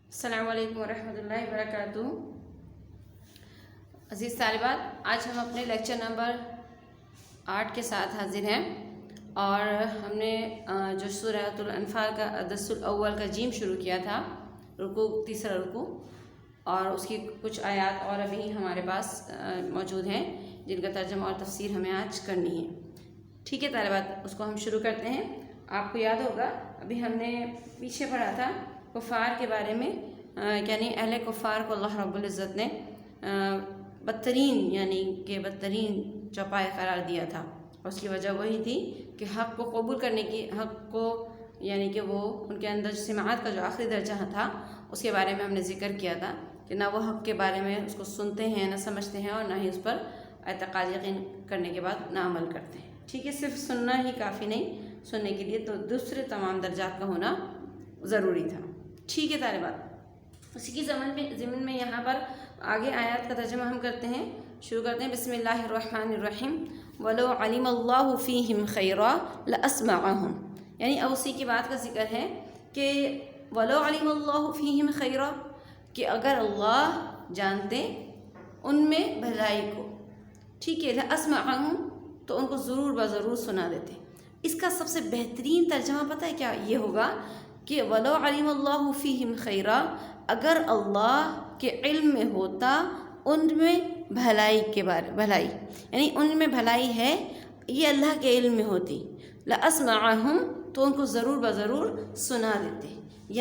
السلام علیکم ورحمۃ اللہ وبرکاتہ۔ عزیز طالبات، آج ہم اپنے لیکچر نمبر 8 کے ساتھ حاضر ہیں، اور ہم نے جو سورۃ الانفال کا الدرس الاول کا جیم شروع کیا تھا، رکوع تیسرا رکوع، اور اس کی کچھ آیات اور ابھی ہمارے پاس موجود ہیں جن کا ترجمہ اور تفسیر ہمیں آج کرنی ہے۔ ٹھیک ہے طالبات، اس کو ہم شروع کرتے ہیں۔ آپ کو یاد ہوگا ابھی ہم نے پیچھے پڑھا تھا کفار کے بارے میں، یعنی اہل کفار کو اللہ رب العزت نے بدترین یعنی کہ بدترین چوپائے قرار دیا تھا، اور اس کی وجہ وہی تھی کہ حق کو قبول کرنے کی، حق کو یعنی کہ وہ ان کے اندر سماعت کا جو آخری درجہ تھا اس کے بارے میں ہم نے ذکر کیا تھا کہ نہ وہ حق کے بارے میں اس کو سنتے ہیں، نہ سمجھتے ہیں، اور نہ ہی اس پر اعتقاد یقین کرنے کے بعد نہ عمل کرتے ہیں۔ ٹھیک ہے، صرف سننا ہی کافی نہیں، سننے کے لیے تو دوسرے تمام درجات کا ہونا ضروری تھا۔ ٹھیک ہے طالبات، اسی کی ضمن میں یہاں پر آگے آیات کا ترجمہ ہم کرتے ہیں، شروع کرتے ہیں۔ بسم اللہ الرحمن الرحیم۔ وَلَوْ عَلِمَ اللَّهُ فِيهِمْ خَيْرًا لَأَسْمَعَهُمْ، یعنی اب اسی کی بات کا ذکر ہے کہ وَلَوْ عَلِمَ اللَّهُ فِيهِمْ خَيْرًا، کہ اگر اللہ جانتے ان میں بھلائی کو، ٹھیک ہے، لَأَسْمَعَهُمْ، تو ان کو ضرور بضرور سنا دیتے۔ اس کا سب سے بہترین ترجمہ پتہ ہے کیا یہ ہوگا کہ وَلَوْ عَلِمَ اللَّهُ فِيهِمْ خَيْرًا، اگر اللہ کے علم میں ہوتا ان میں بھلائی کے بارے، بھلائی یعنی ان میں بھلائی ہے، یہ اللہ کے علم میں ہوتی، لَأَسْمَعَهُمْ، تو ان کو ضرور بضرور سنا دیتے،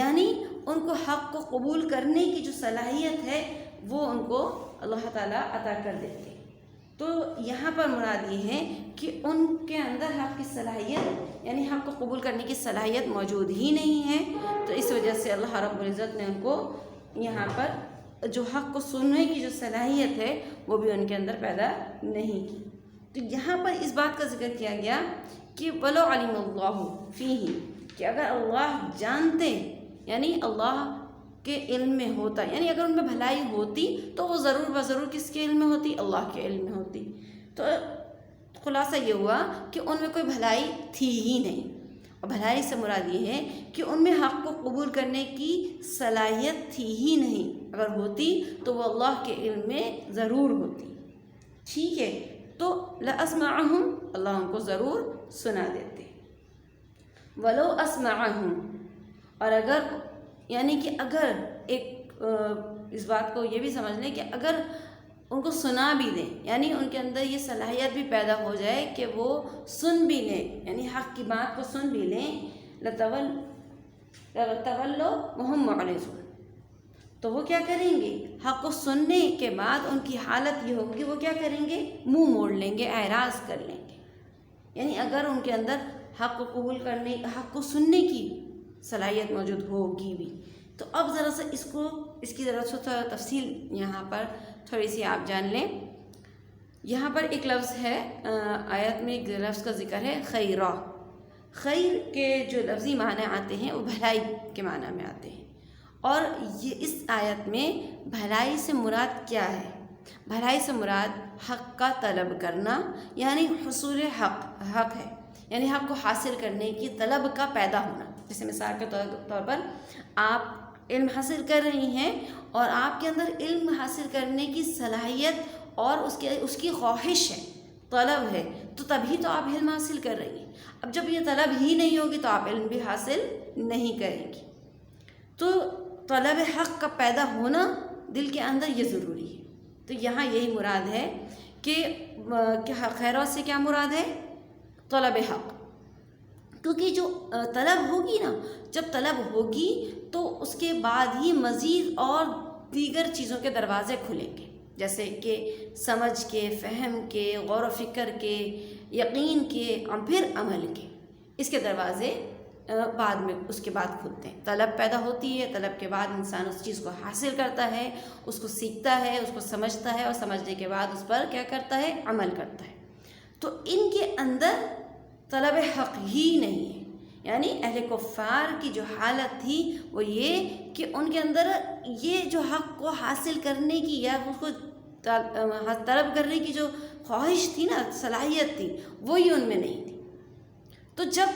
یعنی ان کو حق کو قبول کرنے کی جو صلاحیت ہے وہ ان کو اللہ تعالیٰ عطا کر دیتے۔ تو یہاں پر مراد یہ ہے کہ ان کے اندر حق کی صلاحیت یعنی حق کو قبول کرنے کی صلاحیت موجود ہی نہیں ہے، تو اس وجہ سے اللہ رب العزت نے ان کو یہاں پر جو حق کو سننے کی جو صلاحیت ہے وہ بھی ان کے اندر پیدا نہیں کی۔ تو یہاں پر اس بات کا ذکر کیا گیا کہ وَلَوْ عَلِمَ اللَّهُ فِيهِمْ، کہ اگر اللہ جانتے یعنی اللہ کے علم میں ہوتا، یعنی اگر ان میں بھلائی ہوتی تو وہ ضرور بضرور کس کے علم میں ہوتی؟ اللہ کے علم میں ہوتی۔ تو خلاصہ یہ ہوا کہ ان میں کوئی بھلائی تھی ہی نہیں، اور بھلائی سے مراد یہ ہے کہ ان میں حق کو قبول کرنے کی صلاحیت تھی ہی نہیں، اگر ہوتی تو وہ اللہ کے علم میں ضرور ہوتی۔ ٹھیک ہے، تو لَأَسْمَعَهُمْ، اللہ ان کو ضرور سنا دیتے۔ وَلَوْ أَسْمَعَهُمْ، اور اگر یعنی کہ اگر ایک اس بات کو یہ بھی سمجھ لیں کہ اگر ان کو سنا بھی دیں، یعنی ان کے اندر یہ صلاحیت بھی پیدا ہو جائے کہ وہ سن بھی لیں، یعنی حق کی بات کو سن بھی لیں، لَتَوَلَّوْا وَهُمْ مُعْرِضُونَ، تو وہ کیا کریں گے؟ حق کو سننے کے بعد ان کی حالت یہ ہوگی، وہ کیا کریں گے؟ منہ موڑ لیں گے، اعراض کر لیں گے۔ یعنی اگر ان کے اندر حق کو قبول کرنے، حق کو سننے کی صلاحیت موجود ہوگی بھی، تو اب ذرا سا اس کی ذرا سا تفصیل یہاں پر تھوڑی سی آپ جان لیں۔ یہاں پر ایک لفظ ہے، آیت میں ایک لفظ کا ذکر ہے، خیرہ۔ خیر کے جو لفظی معنی آتے ہیں وہ بھلائی کے معنی میں آتے ہیں، اور یہ اس آیت میں بھلائی سے مراد کیا ہے؟ بھلائی سے مراد حق کا طلب کرنا، یعنی حصول حق ہے، یعنی حق کو حاصل کرنے کی طلب کا پیدا ہونا۔ جیسے مثال کے طور پر آپ علم حاصل کر رہی ہیں، اور آپ کے اندر علم حاصل کرنے کی صلاحیت اور اس کی خواہش ہے، طلب ہے، تو تبھی تو آپ علم حاصل کر رہی ہیں۔ اب جب یہ طلب ہی نہیں ہوگی تو آپ علم بھی حاصل نہیں کریں گی۔ تو طلب حق کا پیدا ہونا دل کے اندر یہ ضروری ہے۔ تو یہاں یہی مراد ہے کہ خیرہ سے کیا مراد ہے؟ طلب حق، کیونکہ جو طلب ہوگی نا، جب طلب ہوگی تو اس کے بعد ہی مزید اور دیگر چیزوں کے دروازے کھلیں گے، جیسے کہ سمجھ کے، فہم کے، غور و فکر کے، یقین کے، اور پھر عمل کے، اس کے دروازے بعد میں اس کے بعد کھلتے ہیں۔ طلب پیدا ہوتی ہے، طلب کے بعد انسان اس چیز کو حاصل کرتا ہے، اس کو سیکھتا ہے، اس کو سمجھتا ہے، اور سمجھنے کے بعد اس پر کیا کرتا ہے؟ عمل کرتا ہے۔ تو ان کے اندر طلب حق ہی نہیں ہے، یعنی اہل کفار کی جو حالت تھی وہ یہ کہ ان کے اندر یہ جو حق کو حاصل کرنے کی یا اس کو طلب کرنے کی جو خواہش تھی نا، صلاحیت تھی، وہی ان میں نہیں تھی۔ تو جب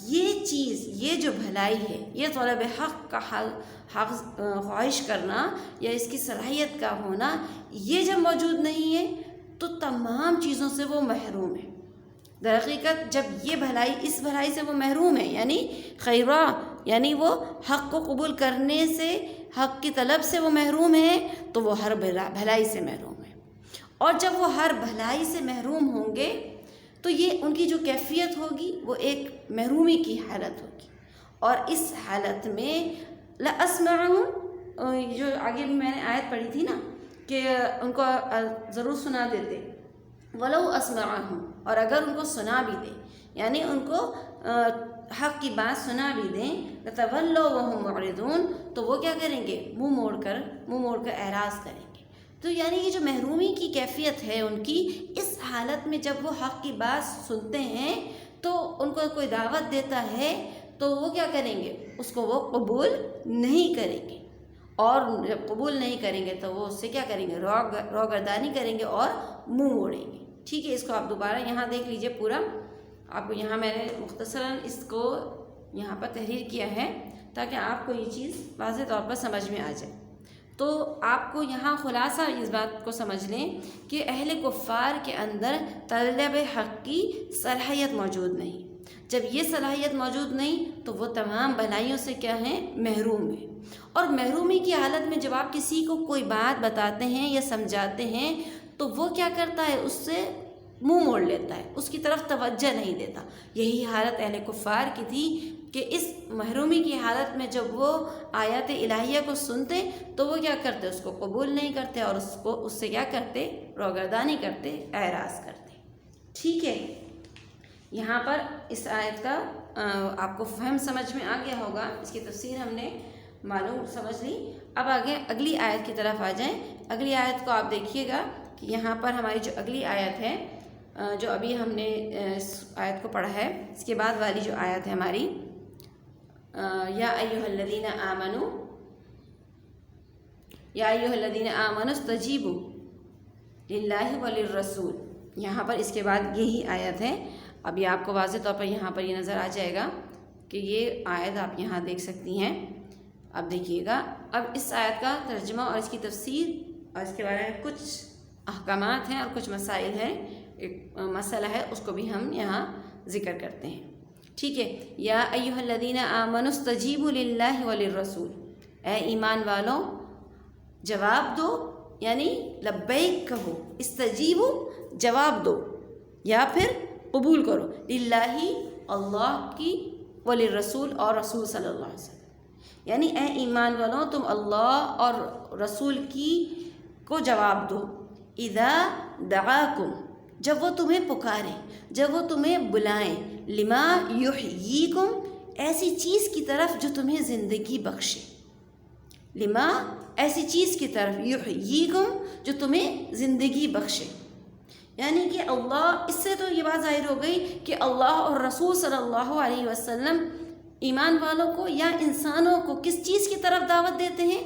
یہ چیز، یہ جو بھلائی ہے، یہ طلب حق کا حق خواہش کرنا یا اس کی صلاحیت کا ہونا، یہ جب موجود نہیں ہے تو تمام چیزوں سے وہ محروم ہے۔ در حقیقت جب یہ بھلائی، اس بھلائی سے وہ محروم ہے، یعنی خیرہ، یعنی وہ حق کو قبول کرنے سے، حق کی طلب سے وہ محروم ہے، تو وہ ہر بھلائی سے محروم ہے۔ اور جب وہ ہر بھلائی سے محروم ہوں گے تو یہ ان کی جو کیفیت ہوگی وہ ایک محرومی کی حالت ہوگی۔ اور اس حالت میں لَأَسْمَعَهُمْ، جو آگے بھی میں نے آیت پڑھی تھی نا کہ ان کو ضرور سنا دیتے، وَلَوْ أَسْمَعَهُمْ، اور اگر ان کو سنا بھی دیں، یعنی ان کو حق کی بات سنا بھی دیں، لَتَوَلَّوْا وَهُمْ مُعْرِضُونَ، تو وہ کیا کریں گے؟ منہ موڑ کر اعراض کریں گے۔ تو یعنی یہ جو محرومی کی کیفیت ہے ان کی، اس حالت میں جب وہ حق کی بات سنتے ہیں تو ان کو کوئی دعوت دیتا ہے تو وہ کیا کریں گے؟ اس کو وہ قبول نہیں کریں گے، اور جب قبول نہیں کریں گے تو وہ اس سے کیا کریں گے؟ روگردانی کریں گے اور منہ موڑیں گے۔ ٹھیک ہے، اس کو آپ دوبارہ یہاں دیکھ لیجئے پورا، آپ کو یہاں میں نے مختصراً اس کو یہاں پر تحریر کیا ہے تاکہ آپ کو یہ چیز واضح طور پر سمجھ میں آ جائے۔ تو آپ کو یہاں خلاصہ اس بات کو سمجھ لیں کہ اہل کفار کے اندر طلب حق کی صلاحیت موجود نہیں۔ جب یہ صلاحیت موجود نہیں تو وہ تمام بھلائیوں سے کیا ہیں؟ محروم ہیں۔ اور محرومی کی حالت میں جب آپ کسی کو کوئی بات بتاتے ہیں یا سمجھاتے ہیں تو وہ کیا کرتا ہے؟ اس سے منہ موڑ لیتا ہے، اس کی طرف توجہ نہیں دیتا۔ یہی حالت اہل کفار کی تھی کہ اس محرومی کی حالت میں جب وہ آیات الہیہ کو سنتے تو وہ کیا کرتے؟ اس کو قبول نہیں کرتے اور اس سے کیا کرتے؟ روگردانی کرتے، اعراض کرتے۔ ٹھیک ہے، یہاں پر اس آیت کا آپ کو فہم سمجھ میں آ گیا ہوگا، اس کی تفسیر ہم نے معلوم سمجھ لی۔ اب آگے اگلی آیت کی طرف آ جائیں۔ اگلی آیت کو آپ دیکھیے گا کہ یہاں پر ہماری جو اگلی آیت ہے، جو ابھی ہم نے اس آیت کو پڑھا ہے، اس کے بعد والی جو آیت ہے ہماری، یا ایھا الذین آمنوا، یا ایھا الذین آمنوا استجیبوا للہ وللرسول، یہاں پر اس کے بعد یہی آیت ہے۔ ابھی آپ کو واضح طور پر یہاں پر یہ نظر آ جائے گا کہ یہ آیت آپ یہاں دیکھ سکتی ہیں۔ اب دیکھیے گا، اب اس آیت کا ترجمہ اور اس کی تفسیر اور اس کے بارے میں کچھ احکامات ہیں اور کچھ مسائل ہیں، ایک مسئلہ ہے، اس کو بھی ہم یہاں ذکر کرتے ہیں۔ ٹھیک ہے، یا ایھا الذین آمنوا استجیبوا للہ وللرسول، اے ایمان والوں جواب دو، یعنی لبیک کہو، استجیبو جواب دو یا پھر قبول کرو، للہ اللہ کی، وللرسول اور رسول صلی اللہ علیہ وسلم، یعنی اے ایمان والوں تم اللہ اور رسول کی کو جواب دو، اذا دعاکم، جب وہ تمہیں پکاریں، جب وہ تمہیں بلائیں، لما یحییکم، ایسی چیز کی طرف جو تمہیں زندگی بخشے، لما ایسی چیز کی طرف، یحییکم جو تمہیں زندگی بخشے، یعنی کہ اللہ، اس سے تو یہ بات ظاہر ہو گئی کہ اللہ اور رسول صلی اللہ علیہ وسلم ایمان والوں کو یا انسانوں کو کس چیز کی طرف دعوت دیتے ہیں؟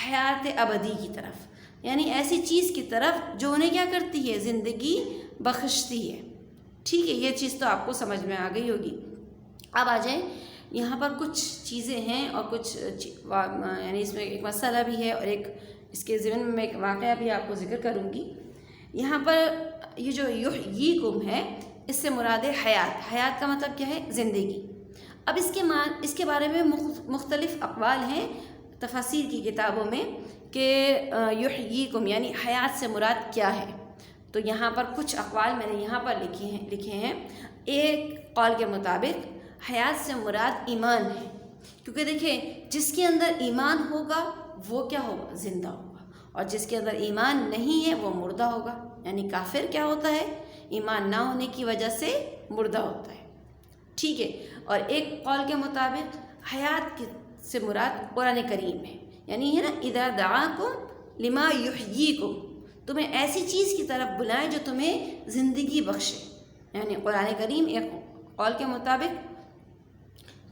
حیات ابدی کی طرف، یعنی ایسی چیز کی طرف جو انہیں کیا کرتی ہے؟ زندگی بخشتی ہے۔ ٹھیک ہے، یہ چیز تو آپ کو سمجھ میں آ گئی ہوگی۔ اب آ جائیں، یہاں پر کچھ چیزیں ہیں اور کچھ یعنی اس میں ایک مسئلہ بھی ہے اور ایک اس کے ضمن میں ایک واقعہ بھی آپ کو ذکر کروں گی۔ یہاں پر یہ جو یحییکم ہے، اس سے مراد ہے حیات۔ حیات کا مطلب کیا ہے؟ زندگی۔ اب اس کے بارے میں مختلف اقوال ہیں تفاسیر کی کتابوں میں کہ یحییکم یعنی حیات سے مراد کیا ہے۔ تو یہاں پر کچھ اقوال میں نے یہاں پر لکھے ہیں۔ ایک قول کے مطابق حیات سے مراد ایمان ہے، کیونکہ دیکھیں جس کے اندر ایمان ہوگا وہ کیا ہوگا؟ زندہ ہوگا، اور جس کے اندر ایمان نہیں ہے وہ مردہ ہوگا۔ یعنی کافر کیا ہوتا ہے؟ ایمان نہ ہونے کی وجہ سے مردہ ہوتا ہے۔ ٹھیک ہے، اور ایک قول کے مطابق حیات سے مراد قرآن کریم ہے، یعنی ہے نا اذا دعاکم لما یحییکم، تمہیں ایسی چیز کی طرف بلائیں جو تمہیں زندگی بخشے، یعنی قرآن کریم ایک قول کے مطابق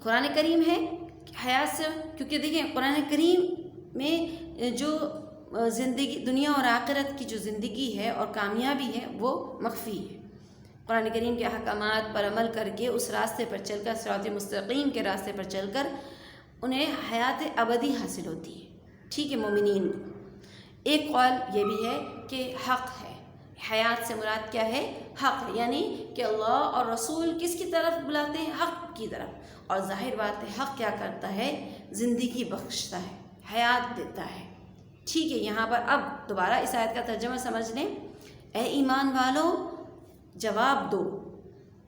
قرآن کریم ہے حیات سے، کیونکہ دیکھیں قرآن کریم میں جو زندگی، دنیا اور آخرت کی جو زندگی ہے اور کامیابی ہے وہ مخفی ہے، قرآن کریم کے احکامات پر عمل کر کے اس راستے پر چل کر، صراط مستقیم کے راستے پر چل کر انہیں حیات ابدی حاصل ہوتی ہے، ٹھیک ہے مومنین۔ ایک قول یہ بھی ہے کہ حق ہے، حیات سے مراد کیا ہے؟ حق ہے، یعنی کہ اللہ اور رسول کس کی طرف بلاتے ہیں؟ حق کی طرف۔ اور ظاہر بات ہے حق کیا کرتا ہے؟ زندگی بخشتا ہے، حیات دیتا ہے، ٹھیک ہے۔ یہاں پر اب دوبارہ اس آیت کا ترجمہ سمجھ لیں۔ اے ایمان والو، جواب دو،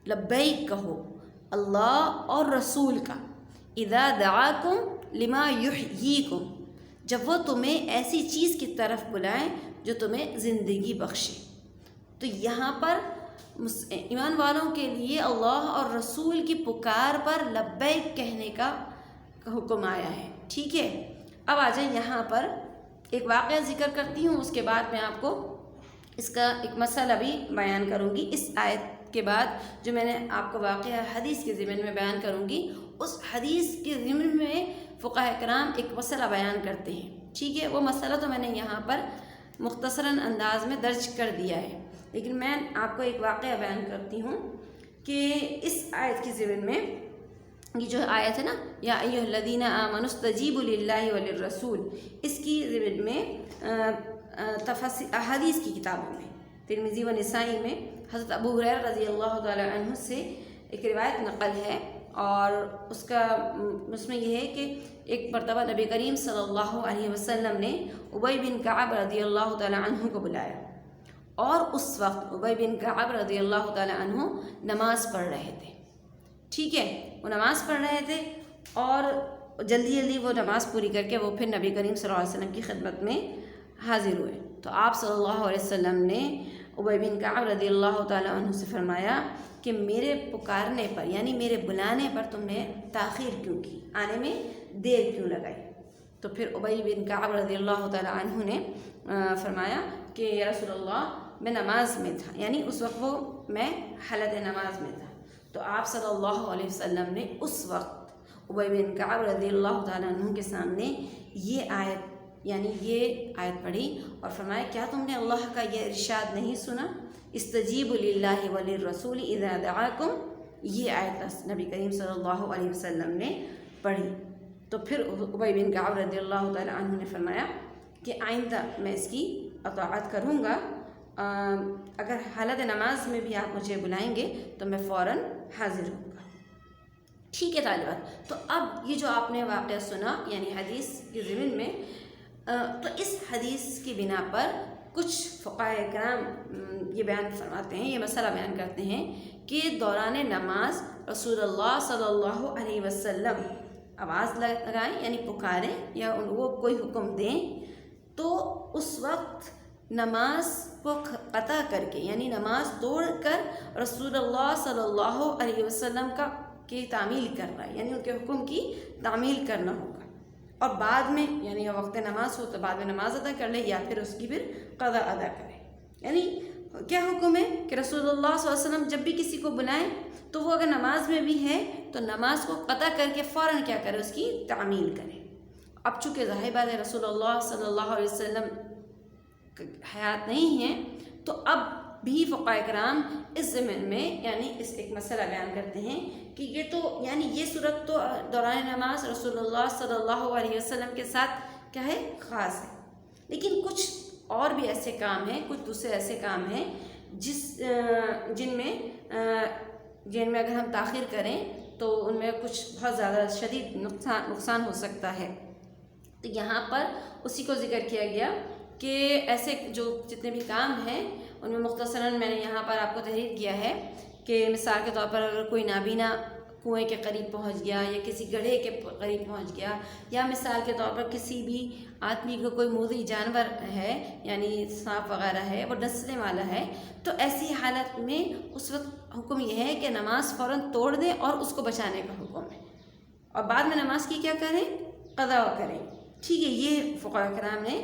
لبیک کہو اللہ اور رسول کا، اذا دعاکم لما یحییکم، جب وہ تمہیں ایسی چیز کی طرف بلائیں جو تمہیں زندگی بخشے۔ تو یہاں پر ایمان والوں کے لیے اللہ اور رسول کی پکار پر لبیک کہنے کا حکم آیا ہے، ٹھیک ہے۔ اب آ جائیں یہاں پر ایک واقعہ ذکر کرتی ہوں، اس کے بعد میں آپ کو اس کا ایک مسئلہ بھی بیان کروں گی۔ اس آیت کے بعد جو میں نے آپ کو واقعہ حدیث کے ضمن میں بیان کروں گی، اس حدیث کے ضمن میں فقہاء کرام ایک مسئلہ بیان کرتے ہیں، ٹھیک ہے۔ وہ مسئلہ تو میں نے یہاں پر مختصراً انداز میں درج کر دیا ہے، لیکن میں آپ کو ایک واقعہ بیان کرتی ہوں کہ اس آیت کے ضمن میں، یہ جو آیت ہے نا، یا ایھا الذین آمنوا استجیبوا للہ وللرسول، اس کی ضمن میں احادیث کی کتابوں میں ترمذی و نسائی میں حضرت ابو ہریرہ رضی اللہ تعالی عنہ سے ایک روایت نقل ہے، اور اس میں یہ ہے کہ ایک مرتبہ نبی کریم صلی اللہ علیہ وسلم نے ابی بن کعب رضی اللہ تعالی عنہ کو بلایا، اور اس وقت ابی بن کعب رضی اللہ تعالی عنہ نماز پڑھ رہے تھے، ٹھیک ہے۔ وہ نماز پڑھ رہے تھے اور جلدی جلدی وہ نماز پوری کر کے وہ پھر نبی کریم صلی اللہ علیہ وسلم کی خدمت میں حاضر ہوئے۔ تو آپ صلی اللہ علیہ وسلم نے ابی بن کعب رضی اللہ تعالی عنہ سے فرمایا کہ میرے پکارنے پر، یعنی میرے بلانے پر تم نے تاخیر کیوں کی، آنے میں دیر کیوں لگائی؟ تو پھر ابی بن کعب رضی اللہ تعالی عنہ نے فرمایا کہ یا رسول اللہ، میں نماز میں تھا، یعنی اس وقت وہ میں حالت نماز میں تھا۔ تو آپ صلی اللہ علیہ وسلم نے اس وقت ابی بن کعب رضی اللہ تعالی عنہ کے سامنے یہ آیت، یعنی یہ آیت پڑھی اور فرمایا کیا تم نے اللہ کا یہ ارشاد نہیں سنا؟ استجیبوا للہ وللرسول اذا دعاکم، یہ آیت نبی کریم صلی اللہ علیہ وسلم نے پڑھی۔ تو پھر ابی بن کعب رضی اللہ تعالی عنہ نے فرمایا کہ آئندہ میں اس کی اطاعت کروں گا، اگر حالت نماز میں بھی آپ مجھے بلائیں گے تو میں فوراً حاضر ہوں گا، ٹھیک ہے طالبات۔ تو اب یہ جو آپ نے واقعہ سنا، یعنی حدیث کے ضمن میں، تو اس حدیث کی بنا پر کچھ فقہاء کرام یہ بیان فرماتے ہیں، یہ مسئلہ بیان کرتے ہیں کہ دوران نماز رسول اللہ صلی اللہ علیہ وسلم آواز لگائیں، یعنی پکاریں یا وہ کوئی حکم دیں، تو اس وقت نماز کو قطع کر کے، یعنی نماز توڑ کر رسول اللہ صلی اللہ علیہ وسلم کی تعمیل کرنا، یعنی ان کے حکم کی تعمیل کرنا ہوگا، اور بعد میں یعنی وقت نماز ہو تو بعد میں نماز ادا کر لے، یا پھر اس کی پھر قضا ادا کرے۔ یعنی کیا حکم ہے کہ رسول اللہ صلی اللہ علیہ وسلم جب بھی کسی کو بلائیں تو وہ اگر نماز میں بھی ہے تو نماز کو قطع کر کے فوراً کیا کرے؟ اس کی تعمیل کرے۔ اب چونکہ ظاہر بات ہے رسول اللہ صلی اللہ علیہ وسلم حیات نہیں ہیں، تو اب بھی فقہاء کرام اس ضمن میں یعنی اس ایک مسئلہ بیان کرتے ہیں کہ یہ تو یعنی یہ صورت تو دوران نماز رسول اللہ صلی اللہ علیہ وسلم کے ساتھ کیا ہے؟ خاص ہے، لیکن کچھ اور بھی ایسے کام ہیں، کچھ دوسرے ایسے کام ہیں جن میں اگر ہم تاخیر کریں تو ان میں کچھ بہت زیادہ شدید نقصان ہو سکتا ہے۔ تو یہاں پر اسی کو ذکر کیا گیا کہ ایسے جو جتنے بھی کام ہیں ان میں مختصراً میں نے یہاں پر آپ کو تحریر کیا ہے کہ مثال کے طور پر اگر کوئی نابینا کنویں کے قریب پہنچ گیا یا کسی گڑھے کے قریب پہنچ گیا، یا مثال کے طور پر کسی بھی آدمی کو کوئی موذی جانور ہے یعنی سانپ وغیرہ ہے وہ ڈسنے والا ہے، تو ایسی حالت میں اس وقت حکم یہ ہے کہ نماز فوراً توڑ دیں اور اس کو بچانے کا حکم ہے، اور بعد میں نماز کی کیا کریں؟ قضا کریں، ٹھیک ہے۔ یہ فقہاء کرام نے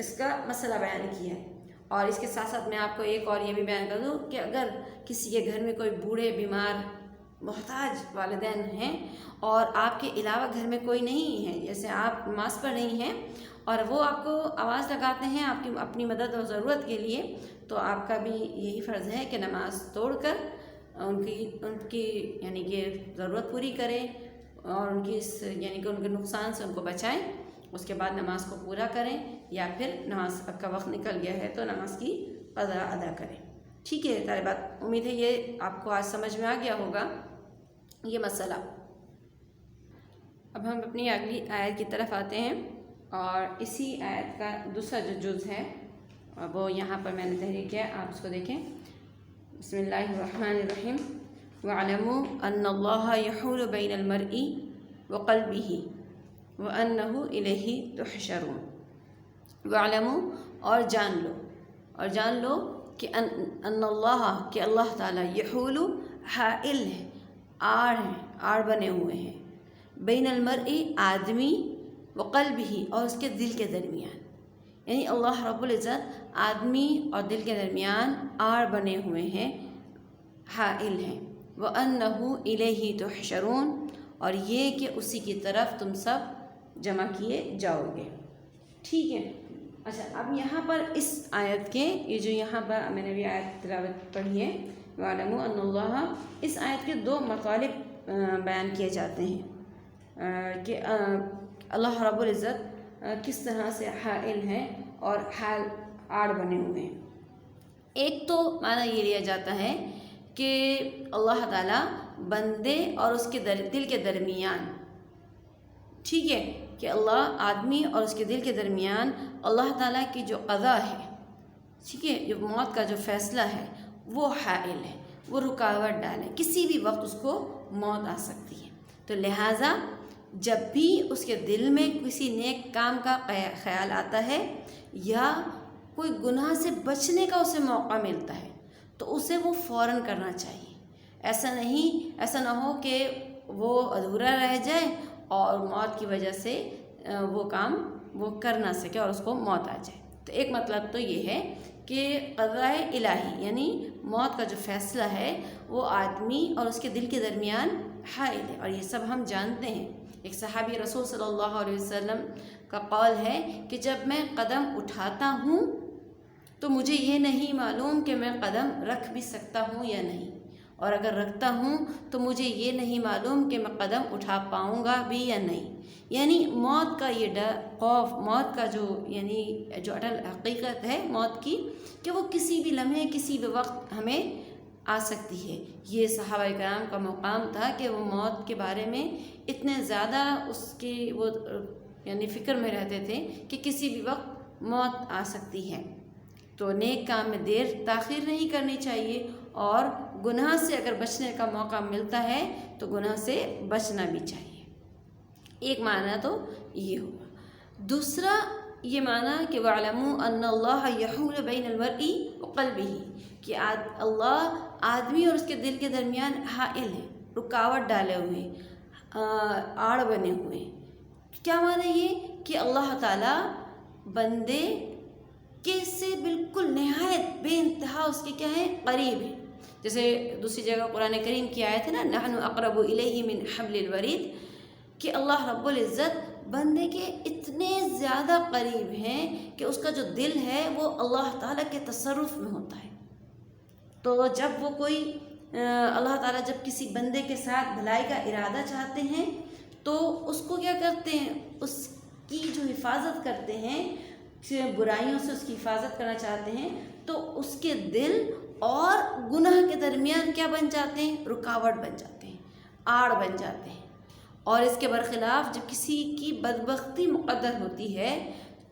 اس کا مسئلہ بیان کیا ہے۔ اور اس کے ساتھ ساتھ میں آپ کو ایک اور یہ بھی بیان کر دوں کہ اگر کسی کے گھر میں کوئی بوڑھے بیمار محتاج والدین ہیں اور آپ کے علاوہ گھر میں کوئی نہیں ہے، جیسے آپ نماز پڑھ رہی ہیں اور وہ آپ کو آواز لگاتے ہیں آپ کی اپنی مدد اور ضرورت کے لیے، تو آپ کا بھی یہی فرض ہے کہ نماز توڑ کر ان کی یعنی کہ ضرورت پوری کریں اور ان کی یعنی کہ ان کے نقصان سے ان کو بچائیں، اس کے بعد نماز کو پورا کریں، یا پھر نماز کا وقت نکل گیا ہے تو نماز کی قضا ادا کریں۔ ٹھیک ہے طالبات، امید ہے یہ آپ کو آج سمجھ میں آ گیا ہوگا یہ مسئلہ۔ اب ہم اپنی اگلی آیت کی طرف آتے ہیں، اور اسی آیت کا دوسرا جو جز ہے وہ یہاں پر میں نے تحریر کیا، آپ اس کو دیکھیں۔ بسم اللہ الرحمن الرحیم۔ وَاعْلَمُوا أَنَّ اللَّهَ يَحُولُ بَيْنَ الْمَرْءِ وَقَلْبِهِ وَأَنَّهُ إِلَيْهِ تُحْشَرُونَ۔ وَاعْلَمُوا اور جان لو کہ ان اللہ کہ اللہ تعالیٰ یحول حائل ہے، آڑ بنے ہوئے ہیں، بین المرء آدمی وقلبہ اور اس کے دل کے درمیان، یعنی اللہ رب العزت آدمی اور دل کے درمیان آڑ بنے ہوئے ہیں، حائل ہیں۔ وَأَنَّهُ إِلَيْهِ تُحْشَرُونَ اور یہ کہ اسی کی طرف تم سب جمع کیے جاؤ گے۔ ٹھیک ہے، اچھا اب یہاں پر اس آیت کے یہ جو یہاں پر میں نے بھی آیت تلاوت پڑھی ہے، وَاعْلَمُوا أَنَّ اللَّهَ، اس آیت کے دو مطالب بیان کیے جاتے ہیں کہ اللہ رب العزت کس طرح سے حائل ہیں اور حال آڑ بنے ہوئے ہیں۔ ایک تو معنی یہ لیا جاتا ہے کہ اللہ تعالیٰ بندے اور اس کے دل کے درمیان، ٹھیک ہے، کہ اللہ آدمی اور اس کے دل کے درمیان اللہ تعالیٰ کی جو قضا ہے، ٹھیک ہے، جو موت کا جو فیصلہ ہے وہ حائل ہے، وہ رکاوٹ ڈالے، کسی بھی وقت اس کو موت آ سکتی ہے۔ تو لہٰذا جب بھی اس کے دل میں کسی نیک کام کا خیال آتا ہے یا کوئی گناہ سے بچنے کا اسے موقع ملتا ہے تو اسے وہ فوراً کرنا چاہیے۔ ایسا نہ ہو کہ وہ ادھورا رہ جائے اور موت کی وجہ سے وہ کام وہ کر نہ سکے اور اس کو موت آ جائے۔ تو ایک مطلب تو یہ ہے کہ قضاء الہی یعنی موت کا جو فیصلہ ہے وہ آدمی اور اس کے دل کے درمیان حائل ہے، اور یہ سب ہم جانتے ہیں۔ ایک صحابی رسول صلی اللہ علیہ وسلم کا قول ہے کہ جب میں قدم اٹھاتا ہوں تو مجھے یہ نہیں معلوم کہ میں قدم رکھ بھی سکتا ہوں یا نہیں، اور اگر رکھتا ہوں تو مجھے یہ نہیں معلوم کہ میں قدم اٹھا پاؤں گا بھی یا نہیں۔ یعنی موت کا یہ ڈر، خوف، موت کا جو یعنی جو اٹل حقیقت ہے موت کی، کہ وہ کسی بھی لمحے کسی بھی وقت ہمیں آ سکتی ہے۔ یہ صحابہ کرام کا مقام تھا کہ وہ موت کے بارے میں اتنے زیادہ اس کی وہ یعنی فکر میں رہتے تھے کہ کسی بھی وقت موت آ سکتی ہے۔ تو نیک کام میں دیر تاخیر نہیں کرنی چاہیے، اور گناہ سے اگر بچنے کا موقع ملتا ہے تو گناہ سے بچنا بھی چاہیے۔ ایک معنی تو یہ ہوگا۔ دوسرا یہ معنی کہ وَاعْلَمُوا أَنَّ اللَّهَ يَحُولُ بَيْنَ الْمَرْءِ وَقَلْبِهِ کہ اللہ آدمی اور اس کے دل کے درمیان حائل ہے، رکاوٹ ڈالے ہوئے، آڑ بنے ہوئے۔ کیا معنی یہ کہ اللہ تعالیٰ بندے کے سے بالکل نہایت بے انتہا اس کے کیا ہے قریب ہے۔ جیسے دوسری جگہ قرآن کریم کی آیت ہے نا، نحن اقرب الیہ من حبل الورید، کہ اللہ رب العزت بندے کے اتنے زیادہ قریب ہیں کہ اس کا جو دل ہے وہ اللہ تعالیٰ کے تصرف میں ہوتا ہے۔ تو جب وہ کوئی اللہ تعالیٰ جب کسی بندے کے ساتھ بھلائی کا ارادہ چاہتے ہیں تو اس کو کیا کرتے ہیں، اس کی جو حفاظت کرتے ہیں، برائیوں سے اس کی حفاظت کرنا چاہتے ہیں، تو اس کے دل اور گناہ کے درمیان کیا بن جاتے ہیں، رکاوٹ بن جاتے ہیں، آڑ بن جاتے ہیں۔ اور اس کے برخلاف جب کسی کی بدبختی مقدر ہوتی ہے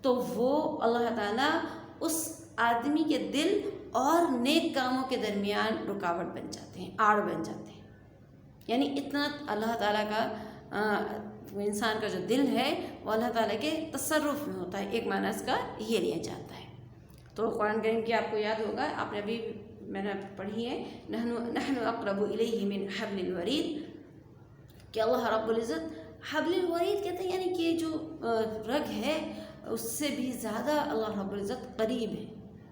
تو وہ اللہ تعالیٰ اس آدمی کے دل اور نیک کاموں کے درمیان رکاوٹ بن جاتے ہیں، آڑ بن جاتے ہیں۔ یعنی اتنا اللہ تعالیٰ کا انسان کا جو دل ہے وہ اللہ تعالیٰ کے تصرف میں ہوتا ہے۔ ایک معنی اس کا یہ لیا جاتا ہے۔ تو قرآن کریم کی آپ کو یاد ہوگا، آپ نے ابھی میں نے پڑھی ہے، نحن اقرب الیہ من حبل الورید، کہ اللہ رب العزت حبل الورید کہتے ہیں، یعنی کہ جو رگ ہے اس سے بھی زیادہ اللہ رب العزت قریب ہے،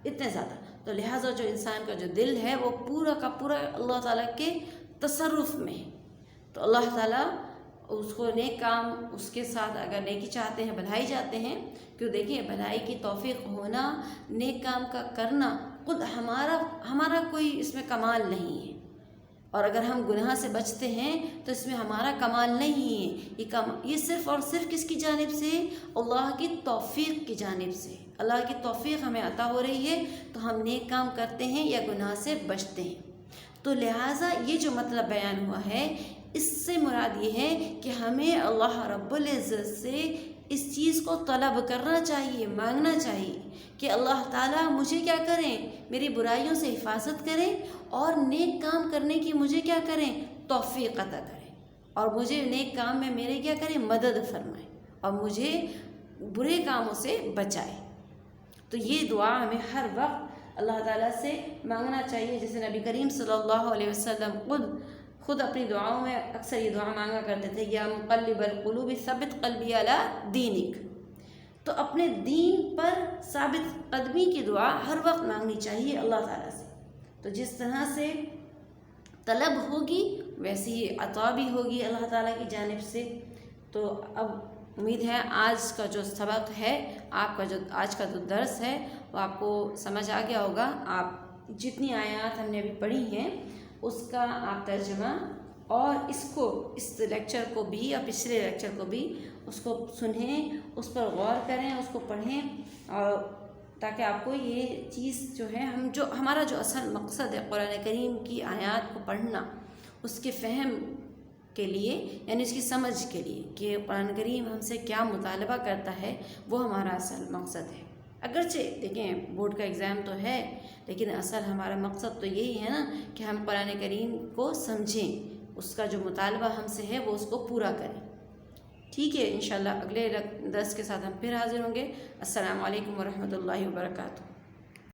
اتنے زیادہ۔ تو لہٰذا جو انسان کا جو دل ہے وہ پورا کا پورا اللہ تعالیٰ کے تصرف میں ہے۔ تو اللہ تعالیٰ اس کو نیک کام اس کے ساتھ اگر نیکی چاہتے ہیں، بھلائی چاہتے ہیں، کیوں دیکھیں بھلائی کی توفیق ہونا، نیک کام کا کرنا خود ہمارا کوئی اس میں کمال نہیں ہے، اور اگر ہم گناہ سے بچتے ہیں تو اس میں ہمارا کمال نہیں ہے، یہ صرف اور صرف کس کی جانب سے؟ اللہ کی توفیق کی جانب سے۔ اللہ کی توفیق ہمیں عطا ہو رہی ہے تو ہم نیک کام کرتے ہیں یا گناہ سے بچتے ہیں۔ تو لہٰذا یہ جو مطلب بیان ہوا ہے، اس سے مراد یہ ہے کہ ہمیں اللہ رب العزت سے اس چیز کو طلب کرنا چاہیے، مانگنا چاہیے کہ اللہ تعالیٰ مجھے کیا کریں؟ میری برائیوں سے حفاظت کریں اور نیک کام کرنے کی مجھے کیا کریں؟ توفیق عطا کریں، اور مجھے نیک کام میں میرے کیا کریں؟ مدد فرمائیں، اور مجھے برے کاموں سے بچائیں۔ تو یہ دعا ہمیں ہر وقت اللہ تعالیٰ سے مانگنا چاہیے، جیسے نبی کریم صلی اللہ علیہ وسلم خود اپنی دعاؤں میں اکثر یہ دعا مانگا کرتے تھے، یا مقلب القلوب ثبت قلبی علی دینک۔ تو اپنے دین پر ثابت قدمی کی دعا ہر وقت مانگنی چاہیے اللہ تعالیٰ سے۔ تو جس طرح سے طلب ہوگی ویسی ہی عطا بھی ہوگی اللہ تعالیٰ کی جانب سے۔ تو اب امید ہے آج کا جو سبق ہے، آپ کا جو آج کا جو درس ہے وہ آپ کو سمجھ آ گیا ہوگا۔ آپ جتنی آیات ہم نے ابھی پڑھی ہیں اس کا آپ ترجمہ اور اس لیکچر کو بھی اور پچھلے لیکچر کو بھی اس کو سنیں، اس پر غور کریں، اس کو پڑھیں، اور تاکہ آپ کو یہ چیز جو ہے ہمارا جو اصل مقصد ہے قرآن کریم کی آیات کو پڑھنا، اس کے فہم کے لیے، یعنی اس کی سمجھ کے لیے کہ قرآن کریم ہم سے کیا مطالبہ کرتا ہے، وہ ہمارا اصل مقصد ہے۔ اگرچہ دیکھیں بورڈ کا ایگزام تو ہے، لیکن اصل ہمارا مقصد تو یہی ہے نا کہ ہم قرآن کریم کو سمجھیں، اس کا جو مطالبہ ہم سے ہے وہ اس کو پورا کریں۔ ٹھیک ہے، انشاءاللہ اگلے درس کے ساتھ ہم پھر حاضر ہوں گے۔ السلام علیکم ورحمۃ اللہ وبرکاتہ۔